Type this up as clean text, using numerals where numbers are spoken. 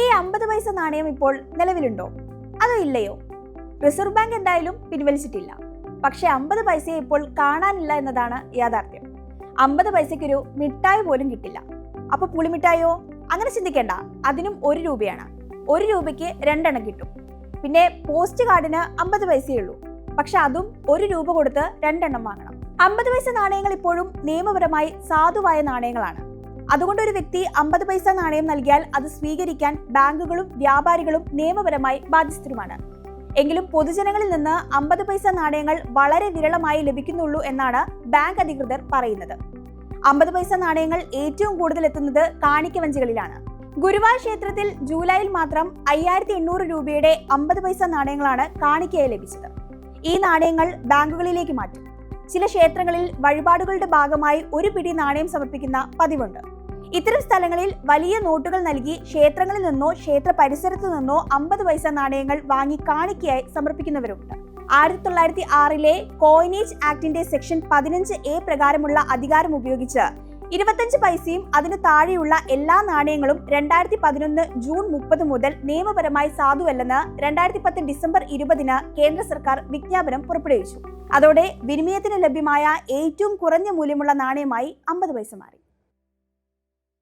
ഈ 50 പൈസ നാണയം ഇപ്പോൾ നിലവിലുണ്ടോ അതോ ഇല്ലയോ? റിസർവ് ബാങ്ക് എന്തായാലും പിൻവലിച്ചിട്ടില്ല. പക്ഷെ 50 പൈസയെ ഇപ്പോൾ കാണാനില്ല എന്നതാണ് യാഥാർത്ഥ്യം. 50 പൈസയ്ക്കൊരു മിഠായി പോലും കിട്ടില്ല. അപ്പൊ പുളിമിഠായോ? അങ്ങനെ ചിന്തിക്കേണ്ട, അതിനും 1 രൂപയാണ്. 1 രൂപയ്ക്ക് 2 എണ്ണം കിട്ടും. പിന്നെ പോസ്റ്റ് കാർഡിന് 50 പൈസയേ ഉള്ളൂ. പക്ഷെ അതും 1 രൂപ കൊടുത്ത് 2 എണ്ണം വാങ്ങണം. 50 പൈസ നാണയങ്ങൾ ഇപ്പോഴും നിയമപരമായി സാധുവായ നാണയങ്ങളാണ്. അതുകൊണ്ട് ഒരു വ്യക്തി 50 പൈസ നാണയം നൽകിയാൽ അത് സ്വീകരിക്കാൻ ബാങ്കുകളും വ്യാപാരികളും നിയമപരമായി ബാധ്യസ്ഥരുമാണ്. എങ്കിലും പൊതുജനങ്ങളിൽ നിന്ന് 50 പൈസ നാണയങ്ങൾ വളരെ വിരളമായി ലഭിക്കുന്നുള്ളൂ എന്നാണ് ബാങ്ക് അധികൃതർ പറയുന്നത്. 50 പൈസ നാണയങ്ങൾ ഏറ്റവും കൂടുതൽ എത്തുന്നത് കാണിക്കവഞ്ചികളിലാണ്. ഗുരുവായൂർ ക്ഷേത്രത്തിൽ ജൂലൈയിൽ മാത്രം 5800 രൂപയുടെ 50 പൈസ നാണയങ്ങളാണ് കാണിക്കയായി ലഭിച്ചത്. ഈ നാണയങ്ങൾ ബാങ്കുകളിലേക്ക് മാറ്റും. ചില ക്ഷേത്രങ്ങളിൽ വഴിപാടുകളുടെ ഭാഗമായി ഒരു പിടി നാണയം സമർപ്പിക്കുന്ന പതിവുണ്ട്. ഇത്തരം സ്ഥലങ്ങളിൽ വലിയ നോട്ടുകൾ നൽകി ക്ഷേത്രങ്ങളിൽ നിന്നോ ക്ഷേത്ര പരിസരത്തു നിന്നോ 50 പൈസ നാണയങ്ങൾ വാങ്ങി കാണിക്കയായി സമർപ്പിക്കുന്നവരുണ്ട്. 1906 കോയിനേജ് ആക്ടിന്റെ സെക്ഷൻ 15A പ്രകാരമുള്ള അധികാരം ഉപയോഗിച്ച് 25 പൈസയും അതിന് താഴെയുള്ള എല്ലാ നാണയങ്ങളും 2011 ജൂൺ 30 മുതൽ നിയമപരമായി സാധുവല്ലെന്ന് 2010 ഡിസംബർ 20 കേന്ദ്ര സർക്കാർ വിജ്ഞാപനം പുറപ്പെടുവിച്ചു. അതോടെ വിനിമയത്തിന് ലഭ്യമായ ഏറ്റവും കുറഞ്ഞ മൂല്യമുള്ള നാണയമായി 50 പൈസ മാറി.